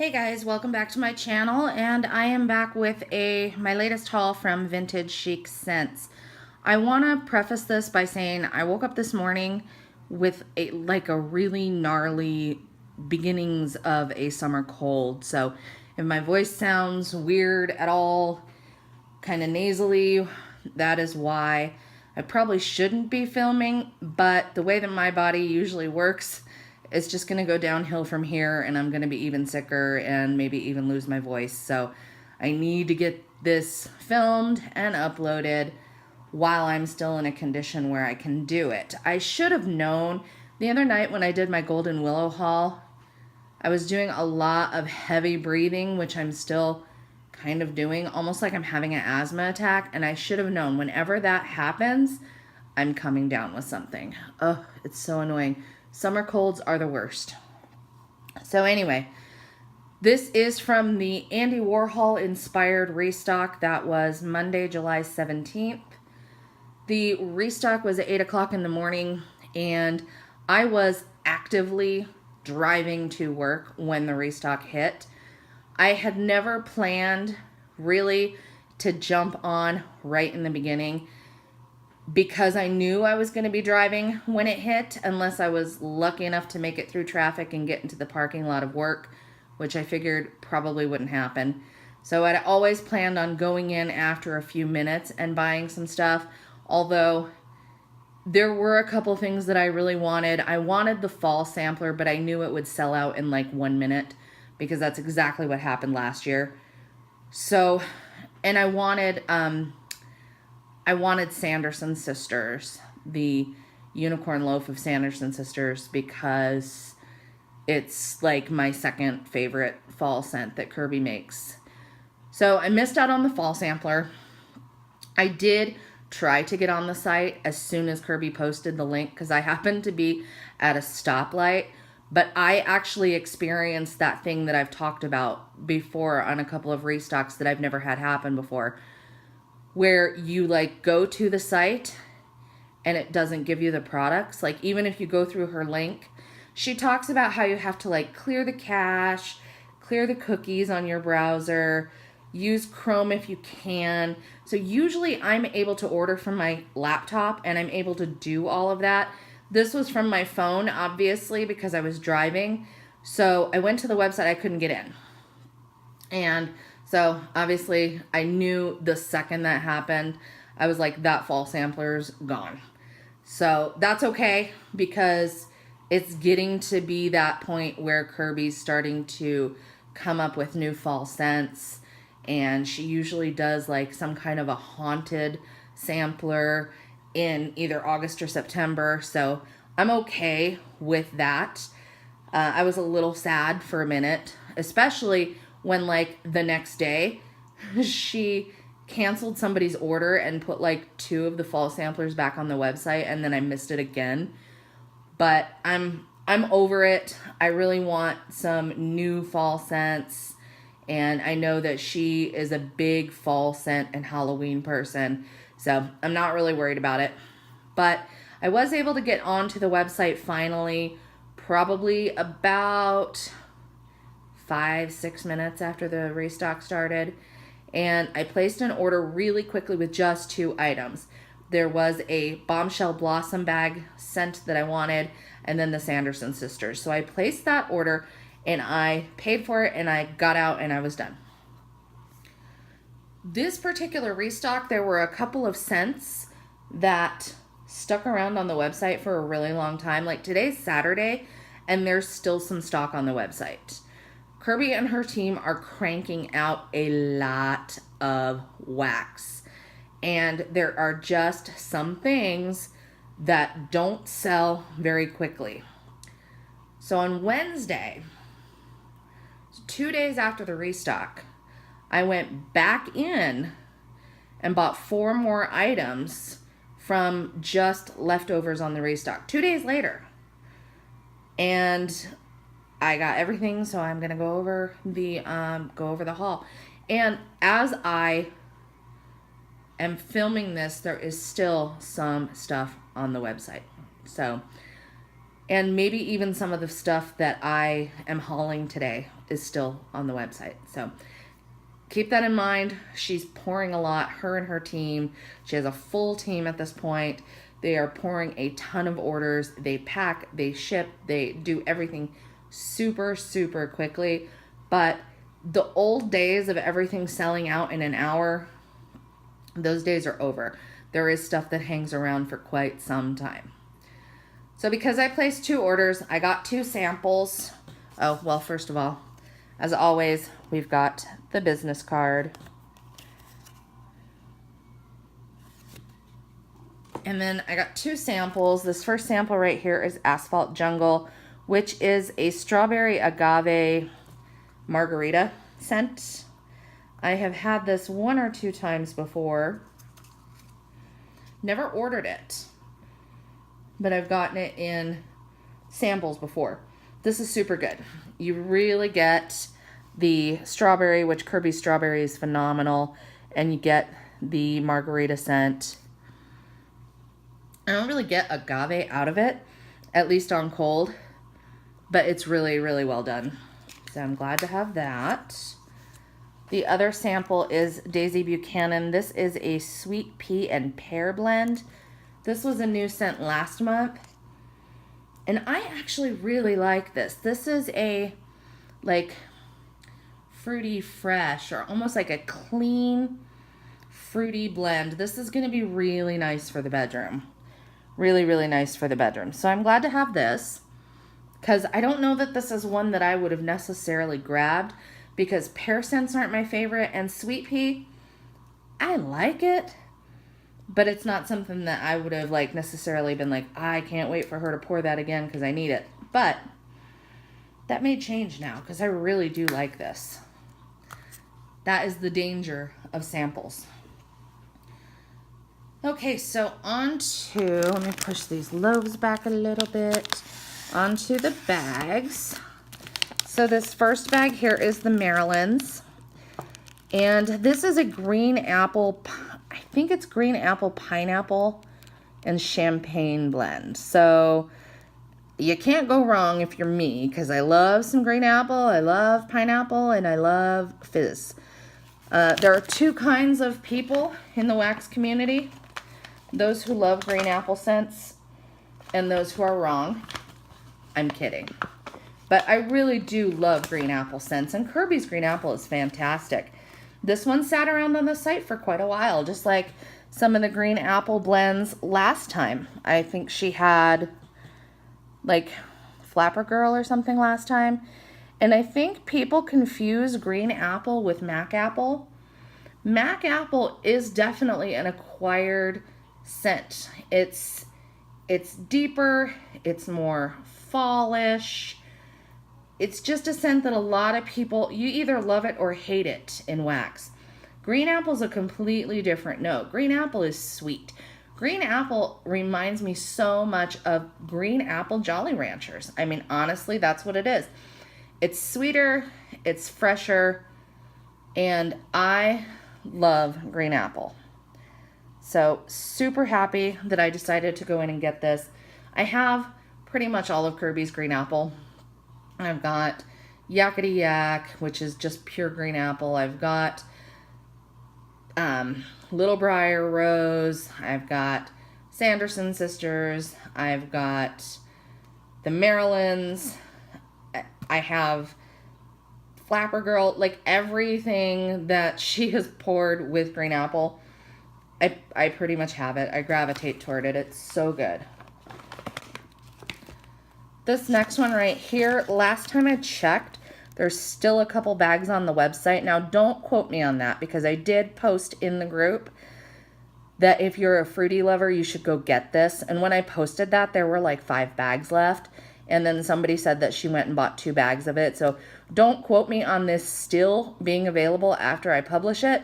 Hey guys, welcome back to my channel, and I am back with my latest haul from Vintage Chic Scents. I want to preface this by saying I woke up this morning with a really gnarly beginnings of a summer cold. So if my voice sounds weird at all, kind of nasally, that is why. I probably shouldn't be filming, but the way that my body usually works, it's just going to go downhill from here, and I'm going to be even sicker and maybe even lose my voice. So I need to get this filmed and uploaded while I'm still in a condition where I can do it. I should have known the other night when I did my Golden Willow haul, I was doing a lot of heavy breathing, which I'm still kind of doing, almost like I'm having an asthma attack, and I should have known whenever that happens, I'm coming down with something. Oh, it's so annoying. Summer colds are the worst. So anyway, this is from the Andy Warhol inspired restock. That was Monday, July 17th. The restock was at 8 o'clock in the morning, and I was actively driving to work when the restock hit. I had never planned really to jump on right in the beginning because I knew I was going to be driving when it hit, unless I was lucky enough to make it through traffic and get into the parking lot of work, which I figured probably wouldn't happen. So I'd always planned on going in after a few minutes and buying some stuff, although there were a couple things that I really wanted. I wanted the fall sampler, but I knew it would sell out in like 1 minute because that's exactly what happened last year. So, and I wanted Sanderson Sisters, the unicorn loaf of Sanderson Sisters, because it's like my second favorite fall scent that Kirby makes. So I missed out on the fall sampler. I did try to get on the site as soon as Kirby posted the link because I happened to be at a stoplight, but I actually experienced that thing that I've talked about before on a couple of restocks that I've never had happen before, where you like go to the site and it doesn't give you the products. Like even if you go through her link, she talks about how you have to like clear the cache, clear the cookies on your browser, use Chrome if you can. So usually I'm able to order from my laptop and I'm able to do all of that. This was from my phone, obviously, because I was driving. So I went to the website, I couldn't get in. And so obviously I knew the second that happened, I was like, that fall sampler's gone. So that's okay because it's getting to be that point where Kirby's starting to come up with new fall scents. And she usually does like some kind of a haunted sampler in either August or September. So I'm okay with that. I was a little sad for a minute, especially when like the next day she canceled somebody's order and put like 2 of the fall samplers back on the website, and then I missed it again. But I'm over it. I really want some new fall scents, and I know that she is a big fall scent and Halloween person, so I'm not really worried about it. But I was able to get onto the website finally, probably about 5-6 minutes after the restock started, and I placed an order really quickly with just 2 items. There was a Bombshell Blossom bag scent that I wanted, and then the Sanderson Sisters. So I placed that order, and I paid for it, and I got out, and I was done. This particular restock, there were a couple of scents that stuck around on the website for a really long time. Like today's Saturday, and there's still some stock on the website. Kirby and her team are cranking out a lot of wax. And there are just some things that don't sell very quickly. So on Wednesday, 2 days after the restock, I went back in and bought 4 more items from just leftovers on the restock 2 days later. And I got everything, so I'm gonna go over the haul. And as I am filming this, there is still some stuff on the website. So And maybe even some of the stuff that I am hauling today is still on the website. So keep that in mind. She's pouring a lot, her and her team. She has a full team at this point. They are pouring a ton of orders. They pack, they ship, they do everything super, super quickly. But the old days of everything selling out in an hour, those days are over. There is stuff that hangs around for quite some time. So because I placed 2 orders, I got 2 samples. Oh, well, first of all, as always, we've got the business card. And then I got 2 samples. This first sample right here is Asphalt Jungle, which is a strawberry agave margarita scent. I have had this 1 or 2 times before. Never ordered it, but I've gotten it in samples before. This is super good. You really get the strawberry, which Kirby's strawberry is phenomenal, and you get the margarita scent. I don't really get agave out of it, at least on cold, but it's really, really well done. So I'm glad to have that. The other sample is Daisy Buchanan. This is a sweet pea and pear blend. This was a new scent last month, and I actually really like this. This is a like fruity fresh, or almost like a clean fruity blend. This is going to be really nice for the bedroom. Really, really nice for the bedroom. So I'm glad to have this, because I don't know that this is one that I would have necessarily grabbed, because pear scents aren't my favorite, and sweet pea, I like it, but it's not something that I would have like necessarily been like, I can't wait for her to pour that again because I need it. But that may change now, because I really do like this. That is the danger of samples. Okay, so on to, let me push these loaves back a little bit, onto the bags. So this first bag here is the Maryland's, and this is a green apple, I think it's green apple, pineapple, and champagne blend. So you can't go wrong if you're me, because I love some green apple, I love pineapple, and I love fizz. There are 2 kinds of people in the wax community: those who love green apple scents and those who are wrong. I'm kidding. But I really do love green apple scents, and Kirby's green apple is fantastic. This one sat around on the site for quite a while, just like some of the green apple blends last time. I think she had like Flapper Girl or something last time. And I think people confuse green apple with Mac apple. Mac apple is definitely an acquired scent. It's deeper, it's more fallish. It's just a scent that a lot of people, you either love it or hate it in wax. Green apple is a completely different note. Green apple is sweet. Green apple reminds me so much of green apple Jolly Ranchers. I mean, honestly, that's what it is. It's sweeter, it's fresher, and I love green apple. So super happy that I decided to go in and get this. I have pretty much all of Kirby's green apple. I've got Yakety Yak, which is just pure green apple. I've got Little Briar Rose. I've got Sanderson Sisters. I've got the Maryland's. I have Flapper Girl. Like everything that she has poured with green apple, I pretty much have it. I gravitate toward it. It's so good. This next one right here, last time I checked, there's still a couple bags on the website. Now, don't quote me on that, because I did post in the group that if you're a fruity lover, you should go get this. And when I posted that, there were like 5 bags left. And then somebody said that she went and bought 2 bags of it. So don't quote me on this still being available after I publish it.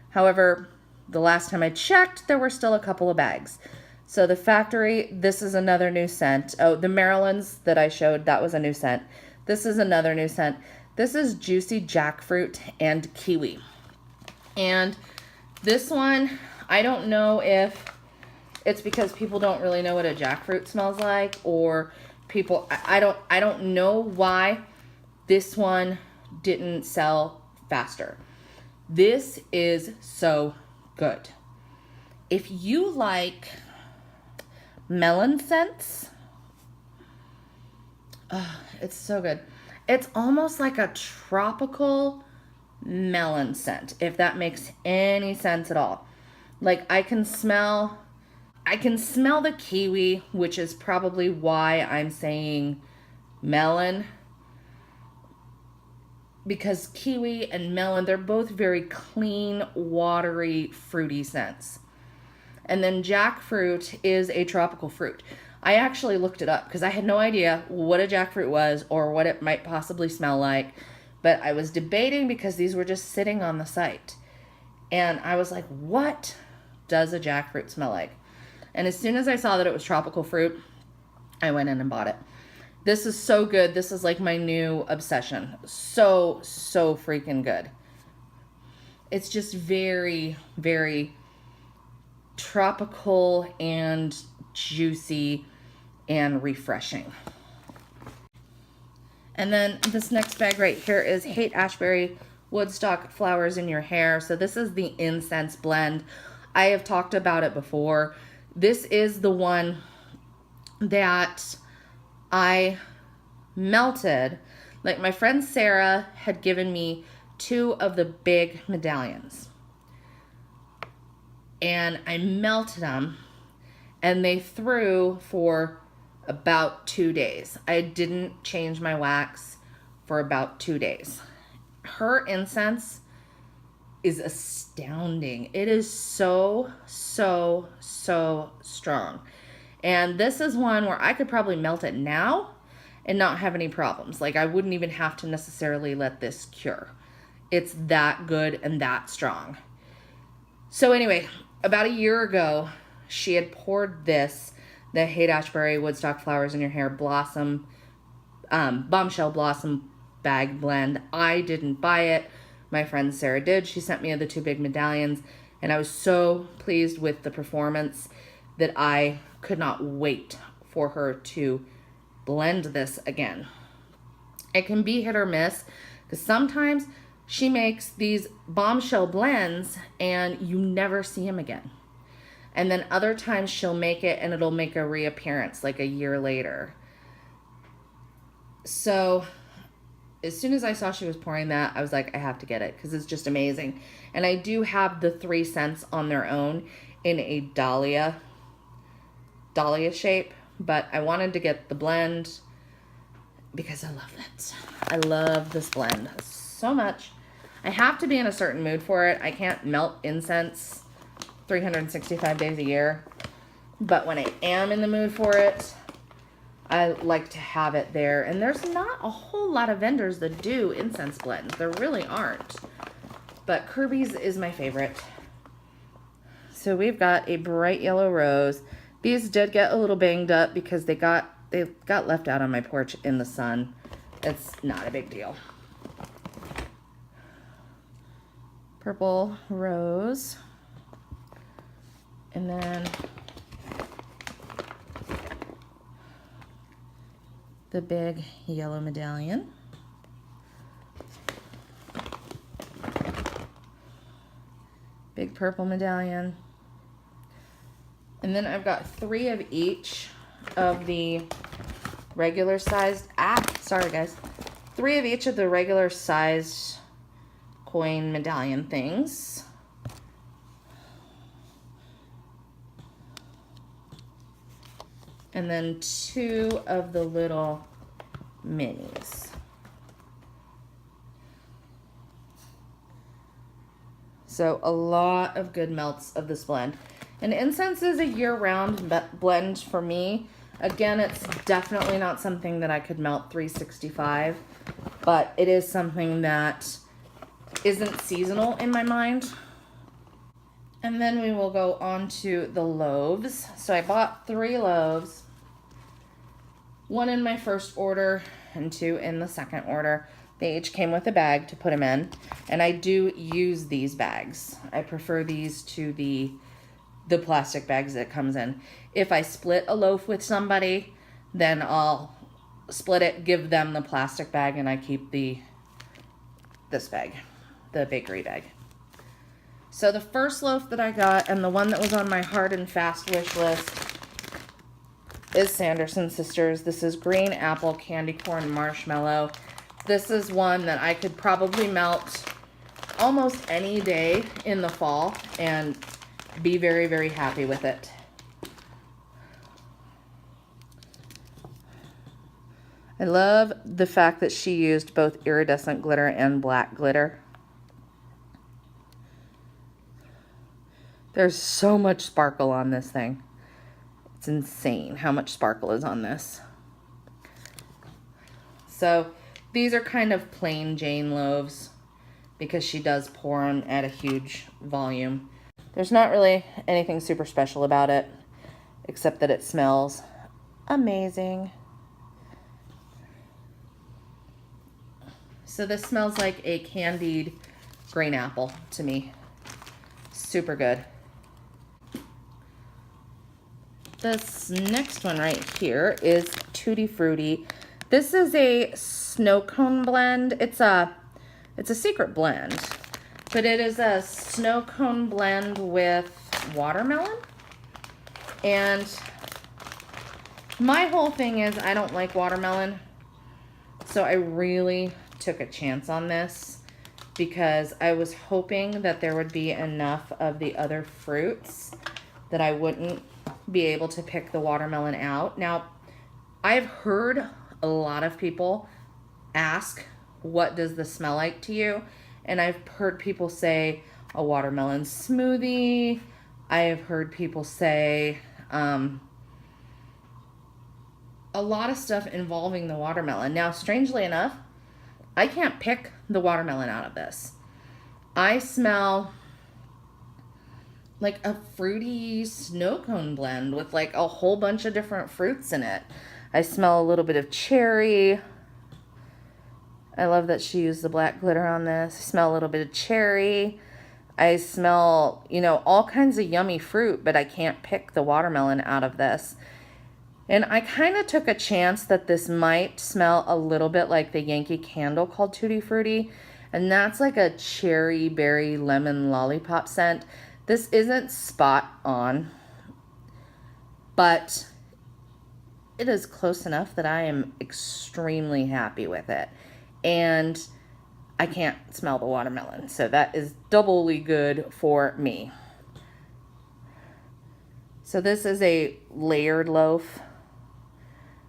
However, the last time I checked, there were still a couple of bags. So the factory, this is another new scent. Oh, the Maryland's that I showed, that was a new scent. This is another new scent. This is Juicy Jackfruit and Kiwi. And this one, I don't know if it's because people don't really know what a jackfruit smells like, or people, I don't know why this one didn't sell faster. This is so good. If you like melon scents, it's so good. It's almost like a tropical melon scent, if that makes any sense at all. Like I can smell the kiwi, which is probably why I'm saying melon. Because kiwi and melon, they're both very clean, watery, fruity scents. And then jackfruit is a tropical fruit. I actually looked it up because I had no idea what a jackfruit was or what it might possibly smell like. But I was debating because these were just sitting on the site. And I was like, what does a jackfruit smell like? And as soon as I saw that it was tropical fruit, I went in and bought it. This is so good. This is like my new obsession. So freaking good. It's just very, very tropical and juicy and refreshing. And then this next bag right here is Haight-Ashbury Woodstock Flowers in Your Hair. So this is the Incense blend. I have talked about it before. This is the one that I melted. Like my friend Sarah had given me 2 of the big medallions. And I melted them and they threw for about 2 days. I didn't change my wax for about 2 days. Her incense is astounding. It is so strong. And this is one where I could probably melt it now and not have any problems. Like I wouldn't even have to necessarily let this cure. It's that good and that strong. So anyway, about a year ago, she had poured this, the Haight-Ashbury Woodstock Flowers in Your Hair Blossom, Bombshell Blossom Bag Blend. I didn't buy it. My friend Sarah did. She sent me the 2 big medallions, and I was so pleased with the performance that I could not wait for her to blend this again. It can be hit or miss, because sometimes she makes these bombshell blends and you never see them again. And then other times she'll make it and it'll make a reappearance like a year later. So as soon as I saw she was pouring that, I was like, I have to get it because it's just amazing. And I do have the 3 scents on their own in a dahlia shape, but I wanted to get the blend because I love it. I love this blend so much. I have to be in a certain mood for it. I can't melt incense 365 days a year, but when I am in the mood for it, I like to have it there. And there's not a whole lot of vendors that do incense blends. There really aren't. But Kirby's is my favorite. So we've got a bright yellow rose. These did get a little banged up because they got left out on my porch in the sun. It's not a big deal. Purple rose. And then the big yellow medallion. Big purple medallion. And then I've got 3 of each of the regular sized, sorry guys. 3 of each of the regular sized coin medallion things. And then 2 of the little minis. So a lot of good melts of this blend. And incense is a year-round blend for me. Again, it's definitely not something that I could melt 365, but it is something that isn't seasonal in my mind. And then we will go on to the loaves. So I bought 3 loaves, 1 in my first order and 2 in the second order. They each came with a bag to put them in, and I do use these bags. I prefer these to the plastic bags that it comes in. If I split a loaf with somebody, then I'll split it, give them the plastic bag, and I keep this bag, the bakery bag. So the first loaf that I got, and the one that was on my hard and fast wish list, is Sanderson Sisters. This is green apple candy corn marshmallow. This is one that I could probably melt almost any day in the fall and be very, very happy with it. I love the fact that she used both iridescent glitter and black glitter. There's so much sparkle on this thing. It's insane how much sparkle is on this. So these are kind of plain Jane loaves because she does pour them at a huge volume. There's not really anything super special about it except that it smells amazing. So this smells like a candied green apple to me. Super good. This next one right here is Tutti Frutti. This is a snow cone blend. It's a secret blend, but it is a snow cone blend with watermelon. And my whole thing is I don't like watermelon, so I really took a chance on this because I was hoping that there would be enough of the other fruits that I wouldn't be able to pick the watermelon out. Now, I've heard a lot of people ask, what does this smell like to you? And I've heard people say a watermelon smoothie. I have heard people say a lot of stuff involving the watermelon. Now, strangely enough, I can't pick the watermelon out of this. I smell like a fruity snow cone blend with like a whole bunch of different fruits in it. I smell a little bit of cherry. I love that she used the black glitter on this. I smell a little bit of cherry. I smell, you know, all kinds of yummy fruit, but I can't pick the watermelon out of this. And I kind of took a chance that this might smell a little bit like the Yankee Candle called Tutti Frutti. And that's like a cherry berry lemon lollipop scent. This isn't spot on, but it is close enough that I am extremely happy with it. And I can't smell the watermelon, so that is doubly good for me. So this is a layered loaf.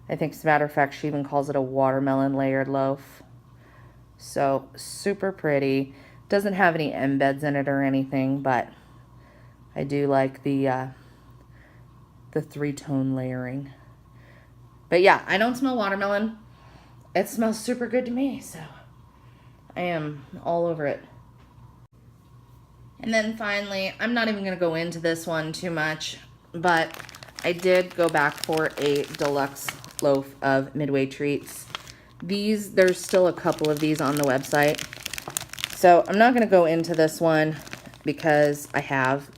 I think, as a matter of fact, she even calls it a watermelon layered loaf. So super pretty. Doesn't have any embeds in it or anything, but I do like the three-tone layering. But yeah, I don't smell watermelon. It smells super good to me, so I am all over it. And then finally, I'm not even going to go into this one too much, but I did go back for a deluxe loaf of Midway Treats. There's still a couple of these on the website. So I'm not going to go into this one because I have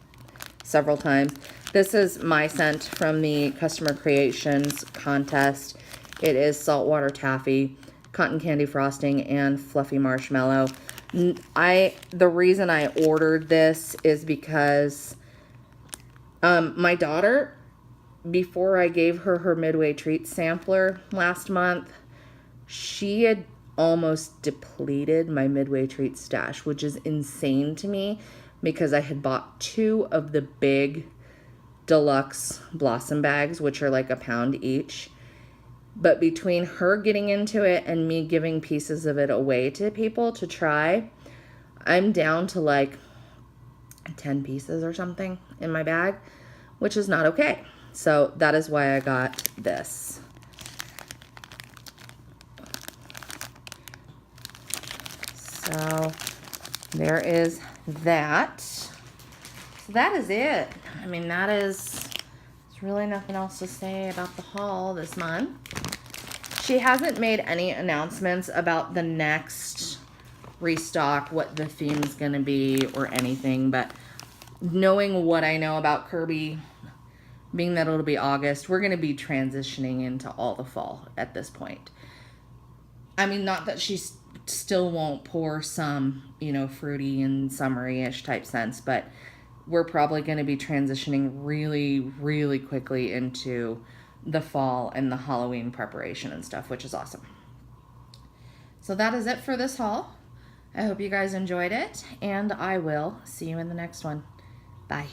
several times. This is my scent from the Customer Creations contest. It is saltwater taffy, cotton candy frosting, and fluffy marshmallow. The reason I ordered this is because my daughter, before I gave her Midway Treats sampler last month, she had almost depleted my Midway Treats stash, which is insane to me because I had bought 2 of the big deluxe blossom bags, which are like £1 each. But between her getting into it and me giving pieces of it away to people to try, I'm down to like 10 pieces or something in my bag, which is not okay. So that is why I got this. So there is that. So that is it. I mean, there's really nothing else to say about the haul this month. She hasn't made any announcements about the next restock, what the theme's gonna be or anything, but knowing what I know about Kirby, being that it'll be August, we're going to be transitioning into all the fall at this point. I mean, not that she still won't pour some, you know, fruity and summery-ish type scents, but we're probably going to be transitioning really, really quickly into the fall and the Halloween preparation and stuff, which is awesome. So that is it for this haul. I hope you guys enjoyed it, and I will see you in the next one. Bye.